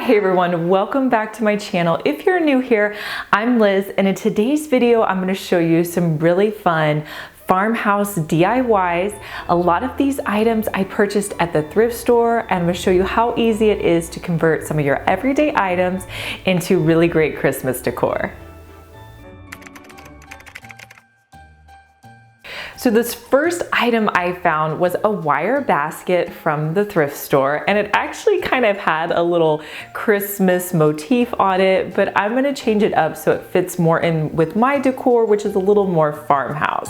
Hey everyone, welcome back to my channel. If you're new here, I'm Liz, and in today's video, I'm going to show you some really fun farmhouse DIYs. A lot of these items I purchased at the thrift store, and I'm going to show you how easy it is to convert some of your everyday items into really great Christmas decor. So this first item I found was a wire basket from the thrift store, and it actually kind of had a little Christmas motif on it, but I'm gonna change it up so it fits more in with my decor, which is a little more farmhouse.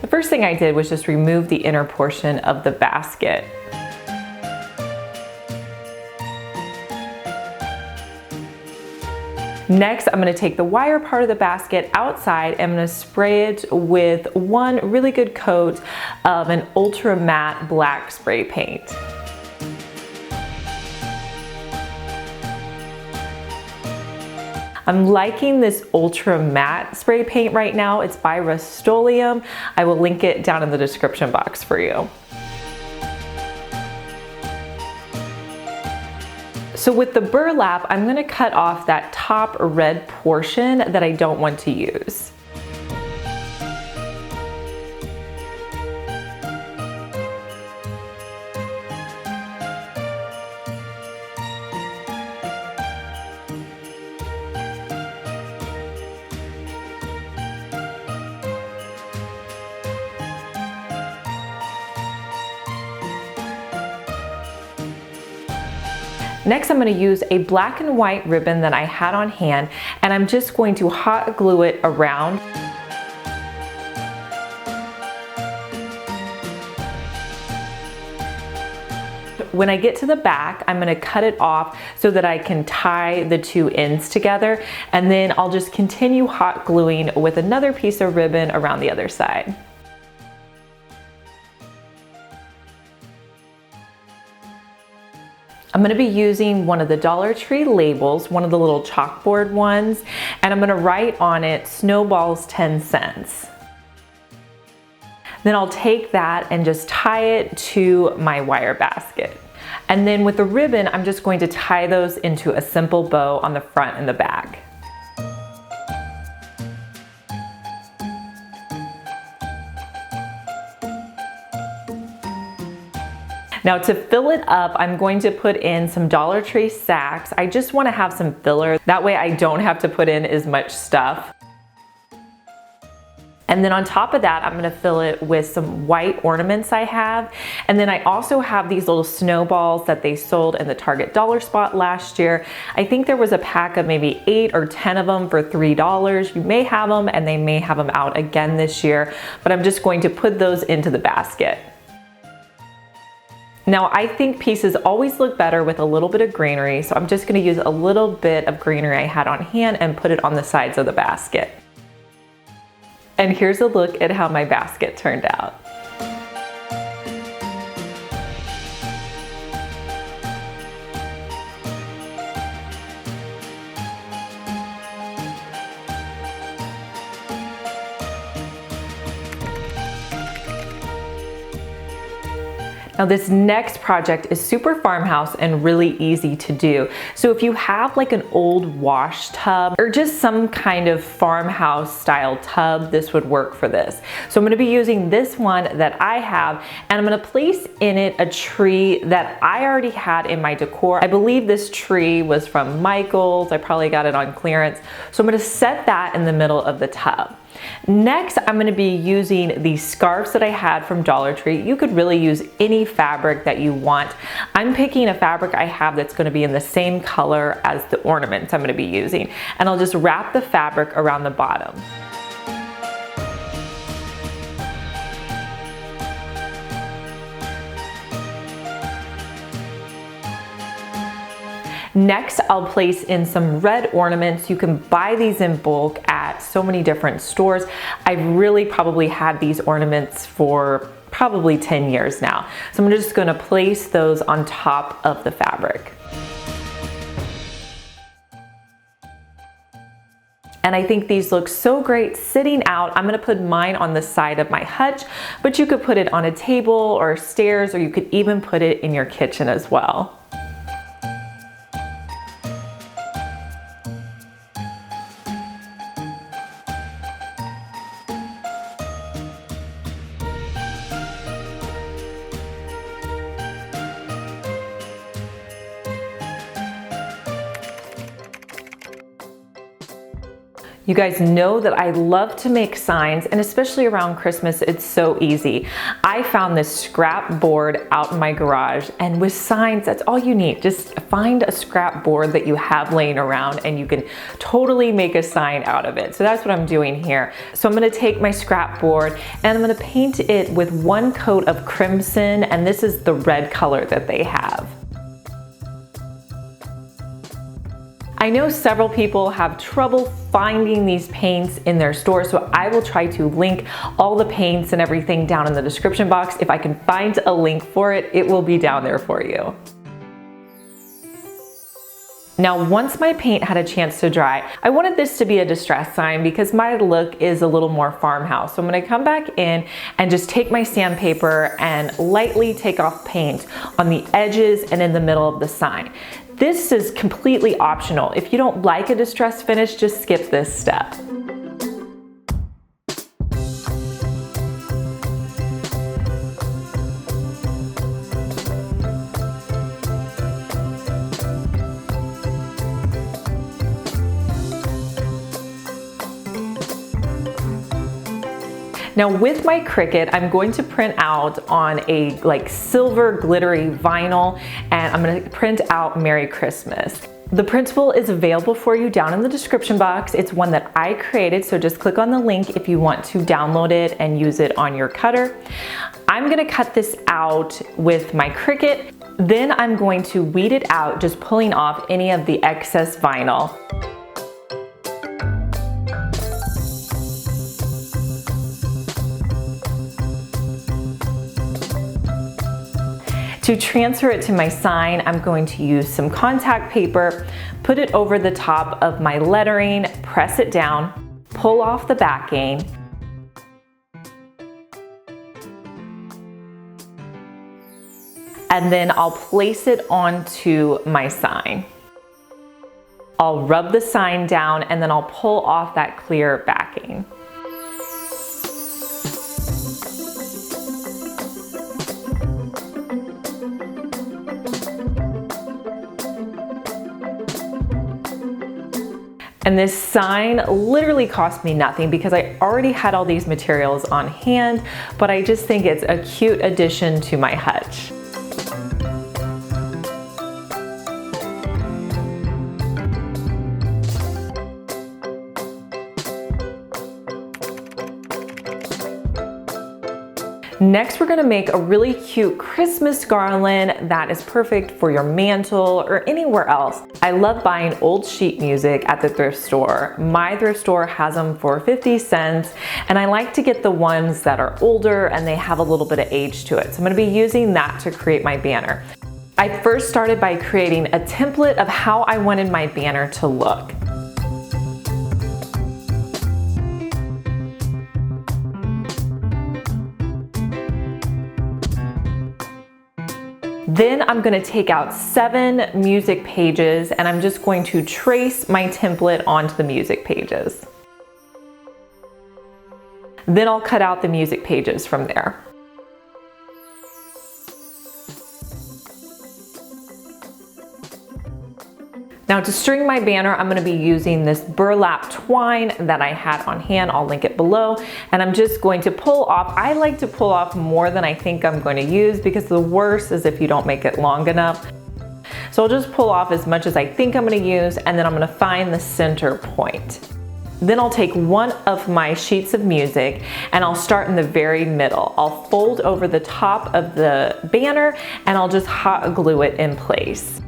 The first thing I did was just remove the inner portion of the basket. Next, I'm going to take the wire part of the basket outside and I'm going to spray it with one really good coat of an ultra matte black spray paint. I'm liking this ultra matte spray paint right now. It's by Rust-Oleum. I will link it down in the description box for you. So with the burlap, I'm going to cut off that top red portion that I don't want to use. Next, I'm going to use a black and white ribbon that I had on hand, and I'm just going to hot glue it around. When I get to the back, I'm going to cut it off so that I can tie the two ends together, and then I'll just continue hot gluing with another piece of ribbon around the other side. I'm going to be using one of the Dollar Tree labels, one of the little chalkboard ones, and I'm going to write on it snowballs 10 cents. Then I'll take that and just tie it to my wire basket. And then with the ribbon, I'm just going to tie those into a simple bow on the front and the back. Now to fill it up, I'm going to put in some Dollar Tree sacks. I just want to have some filler. That way I don't have to put in as much stuff. And then on top of that, I'm going to fill it with some white ornaments I have. And then I also have these little snowballs that they sold in the Target dollar spot last year. I think there was a pack of maybe 8 or 10 of them for $3. You may have them, and they may have them out again this year, but I'm just going to put those into the basket. Now I think pieces always look better with a little bit of greenery, so I'm just going to use a little bit of greenery I had on hand and put it on the sides of the basket. And here's a look at how my basket turned out. Now this next project is super farmhouse and really easy to do. So if you have like an old wash tub or just some kind of farmhouse style tub, this would work for this. So I'm going to be using this one that I have, and I'm going to place in it a tree that I already had in my decor. I believe this tree was from Michael's. I probably got it on clearance. So I'm going to set that in the middle of the tub. Next, I'm going to be using the scarves that I had from Dollar Tree. You could really use any fabric that you want. I'm picking a fabric I have that's going to be in the same color as the ornaments I'm going to be using, and I'll just wrap the fabric around the bottom. Next, I'll place in some red ornaments. You can buy these in bulk at so many different stores. I've really probably had these ornaments for probably 10 years now. So I'm just going to place those on top of the fabric. And I think these look so great sitting out. I'm gonna put mine on the side of my hutch, but you could put it on a table or stairs, or you could even put it in your kitchen as well. You guys know that I love to make signs, and especially around Christmas, it's so easy. I found this scrap board out in my garage, and with signs, that's all you need. Just find a scrap board that you have laying around and you can totally make a sign out of it. So that's what I'm doing here. So I'm gonna take my scrap board and I'm gonna paint it with one coat of crimson, and this is the red color that they have. I know several people have trouble finding these paints in their store, so I will try to link all the paints and everything down in the description box. If I can find a link for it, it will be down there for you. Now, once my paint had a chance to dry, I wanted this to be a distress sign because my look is a little more farmhouse. So I'm gonna come back in and just take my sandpaper and lightly take off paint on the edges and in the middle of the sign. This is completely optional. If you don't like a distress finish, just skip this step. Now with my Cricut, I'm going to print out on a silver glittery vinyl, and I'm going to print out Merry Christmas. The printable is available for you down in the description box. It's one that I created, so just click on the link if you want to download it and use it on your cutter. I'm going to cut this out with my Cricut. Then I'm going to weed it out, just pulling off any of the excess vinyl. To transfer it to my sign, I'm going to use some contact paper, put it over the top of my lettering, press it down, pull off the backing, and then I'll place it onto my sign. I'll rub the sign down and then I'll pull off that clear backing. And this sign literally cost me nothing because I already had all these materials on hand, but I just think it's a cute addition to my hutch. Next, we're gonna make a really cute Christmas garland that is perfect for your mantle or anywhere else. I love buying old sheet music at the thrift store. My thrift store has them for 50 cents, and I like to get the ones that are older and they have a little bit of age to it. So I'm gonna be using that to create my banner. I first started by creating a template of how I wanted my banner to look. Then I'm going to take out 7 music pages and I'm just going to trace my template onto the music pages. Then I'll cut out the music pages from there. Now to string my banner, I'm gonna be using this burlap twine that I had on hand. I'll link it below. And I'm just going to pull off. I like to pull off more than I think I'm going to use because the worst is if you don't make it long enough. So I'll just pull off as much as I think I'm gonna use, and then I'm gonna find the center point. Then I'll take one of my sheets of music and I'll start in the very middle. I'll fold over the top of the banner and I'll just hot glue it in place.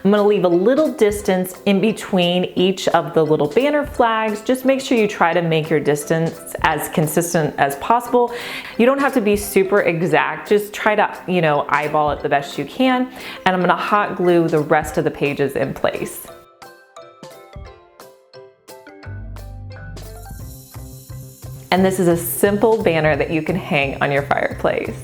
I'm gonna leave a little distance in between each of the little banner flags. Just make sure you try to make your distance as consistent as possible. You don't have to be super exact, just try to, eyeball it the best you can. And I'm gonna hot glue the rest of the pages in place. And this is a simple banner that you can hang on your fireplace.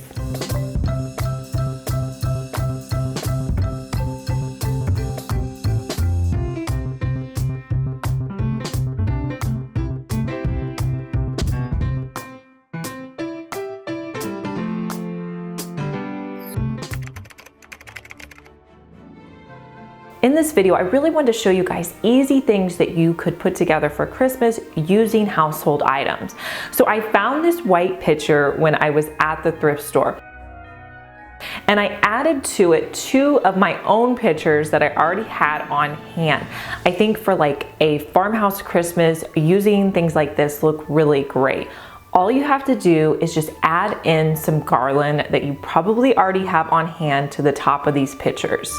In this video, I really wanted to show you guys easy things that you could put together for Christmas using household items. So I found this white pitcher when I was at the thrift store. And I added to it 2 of my own pitchers that I already had on hand. I think for like a Farmhouse Christmas, using things like this look really great. All you have to do is just add in some garland that you probably already have on hand to the top of these pitchers.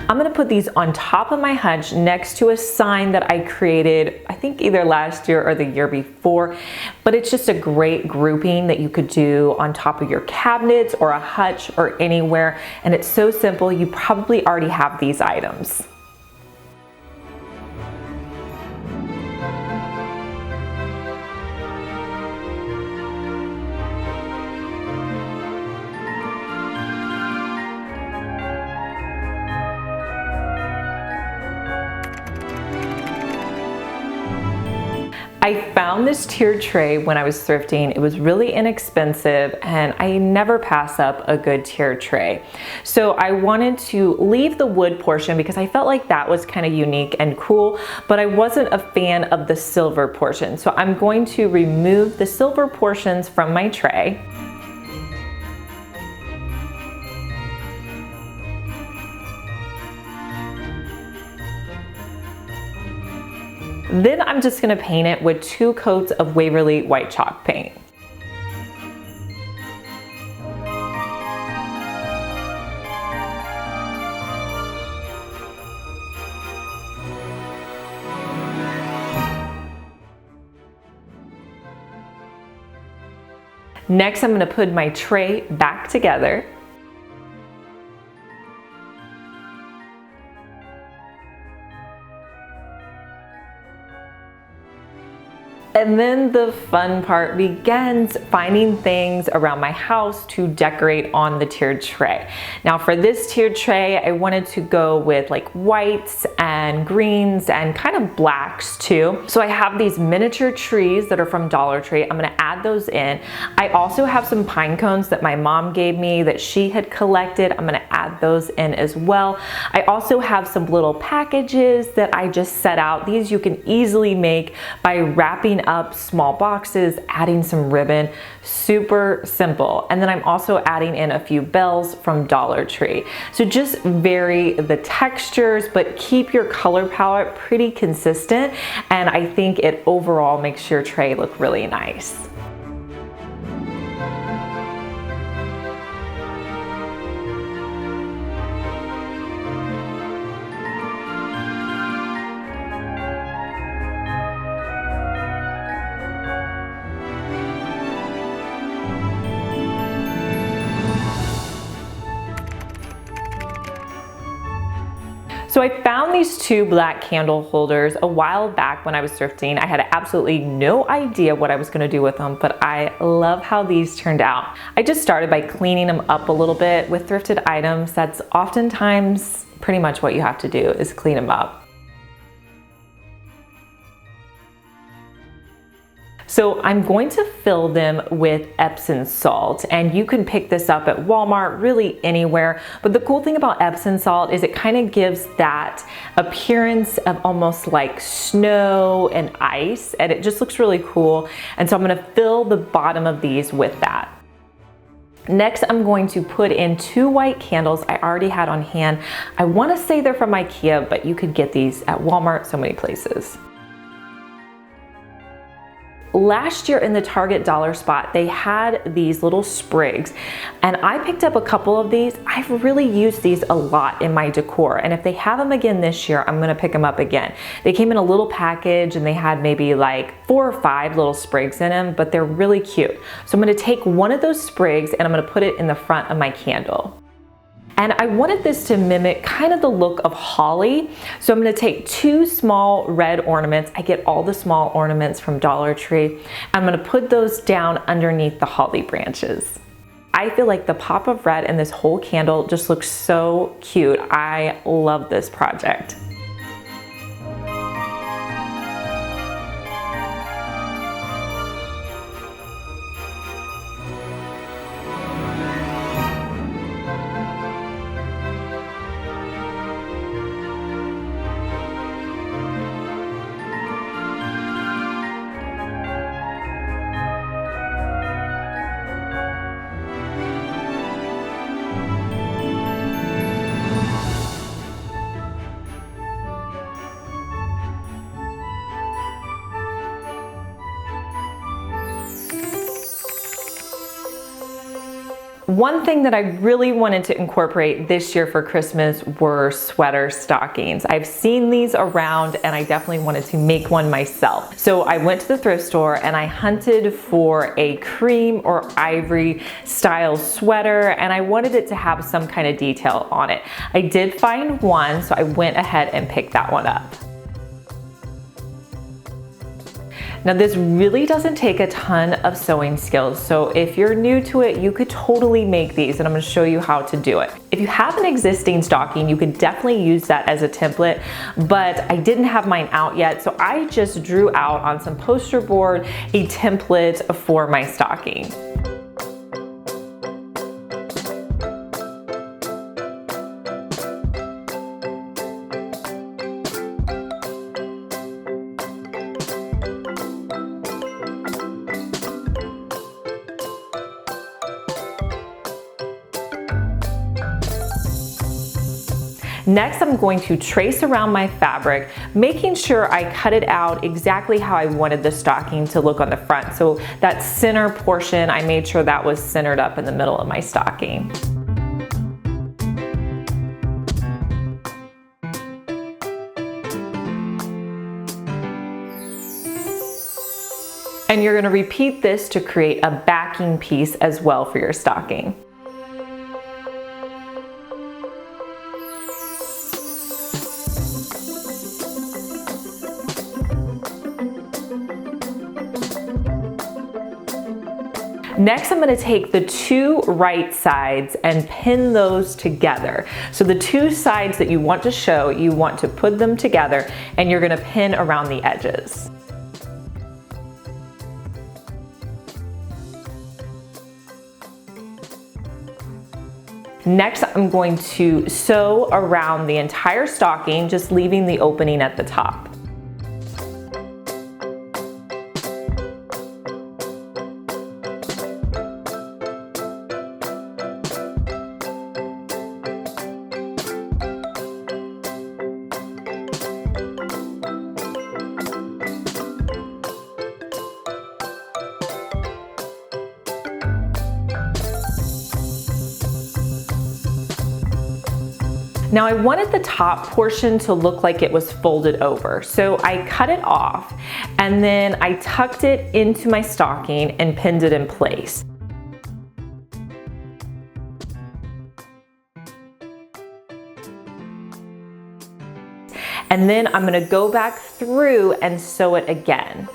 I'm gonna put these on top of my hutch next to a sign that I created, I think either last year or the year before, but it's just a great grouping that you could do on top of your cabinets or a hutch or anywhere. And it's so simple, you probably already have these items. I found this tiered tray when I was thrifting. It was really inexpensive and I never pass up a good tiered tray. So I wanted to leave the wood portion because I felt like that was kind of unique and cool, but I wasn't a fan of the silver portion. So I'm going to remove the silver portions from my tray. Then I'm just gonna paint it with 2 coats of Waverly white chalk paint. Next, I'm gonna put my tray back together. And then the fun part begins, finding things around my house to decorate on the tiered tray. Now for this tiered tray, I wanted to go with like whites and greens and kind of blacks too. So I have these miniature trees that are from Dollar Tree. I'm gonna add those in. I also have some pine cones that my mom gave me that she had collected. I'm gonna add those in as well. I also have some little packages that I just set out. These you can easily make by wrapping up small boxes, adding some ribbon, super simple. And then I'm also adding in a few bells from Dollar Tree. So just vary the textures, but keep your color palette pretty consistent. And I think it overall makes your tray look really nice. So I found these 2 black candle holders a while back when I was thrifting. I had absolutely no idea what I was gonna do with them, but I love how these turned out. I just started by cleaning them up a little bit with thrifted items. That's oftentimes pretty much what you have to do, is clean them up. So I'm going to fill them with Epsom salt, and you can pick this up at Walmart, really anywhere. But the cool thing about Epsom salt is it kind of gives that appearance of almost like snow and ice, and it just looks really cool. And so I'm gonna fill the bottom of these with that. Next, I'm going to put in 2 white candles I already had on hand. I wanna say they're from IKEA, but you could get these at Walmart, so many places. last year in the Target dollar spot, they had these little sprigs, and I picked up a couple of these. I've really used these a lot in my decor, and if they have them again this year, I'm gonna pick them up again. They came in a little package and they had maybe like 4 or 5 little sprigs in them, but they're really cute. So I'm gonna take one of those sprigs and I'm gonna put it in the front of my candle. And I wanted this to mimic kind of the look of holly. So I'm gonna take 2 small red ornaments. I get all the small ornaments from Dollar Tree. I'm gonna put those down underneath the holly branches. I feel like the pop of red in this whole candle just looks so cute. I love this project. One thing that I really wanted to incorporate this year for Christmas were sweater stockings. I've seen these around and I definitely wanted to make one myself. So I went to the thrift store and I hunted for a cream or ivory style sweater, and I wanted it to have some kind of detail on it. I did find one, so I went ahead and picked that one up. Now this really doesn't take a ton of sewing skills, so if you're new to it, you could totally make these, and I'm gonna show you how to do it. If you have an existing stocking, you could definitely use that as a template, but I didn't have mine out yet, so I just drew out on some poster board a template for my stocking. Next, I'm going to trace around my fabric, making sure I cut it out exactly how I wanted the stocking to look on the front. So that center portion, I made sure that was centered up in the middle of my stocking. And you're going to repeat this to create a backing piece as well for your stocking. Next, I'm going to take the 2 right sides and pin those together. So the 2 sides that you want to show, you want to put them together and you're going to pin around the edges. Next, I'm going to sew around the entire stocking, just leaving the opening at the top. Now I wanted the top portion to look like it was folded over, so I cut it off and then I tucked it into my stocking and pinned it in place. And then I'm going to go back through and sew it again.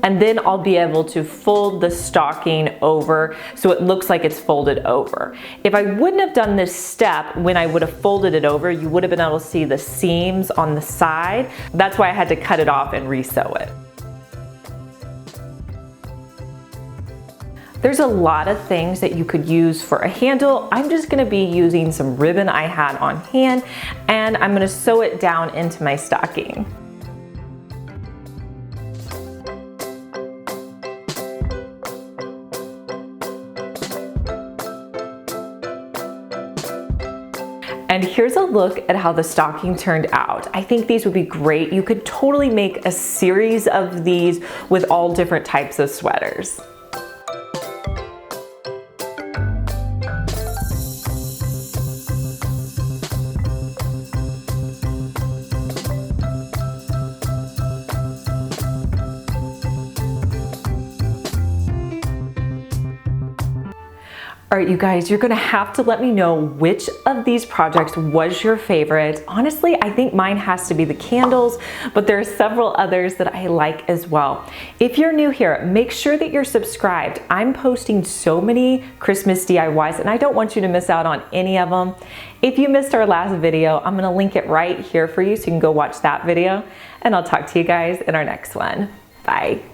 And then I'll be able to fold the stocking over so it looks like it's folded over. If I wouldn't have done this step when I would have folded it over, you would have been able to see the seams on the side. That's why I had to cut it off and re-sew it. There's a lot of things that you could use for a handle. I'm just gonna be using some ribbon I had on hand, and I'm gonna sew it down into my stocking. And here's a look at how the stocking turned out. I think these would be great. You could totally make a series of these with all different types of sweaters. All right, you guys, you're gonna have to let me know which of these projects was your favorite. Honestly, I think mine has to be the candles, but there are several others that I like as well. If you're new here, make sure that you're subscribed. I'm posting so many Christmas DIYs and I don't want you to miss out on any of them. If you missed our last video, I'm gonna link it right here for you so you can go watch that video, and I'll talk to you guys in our next one. Bye.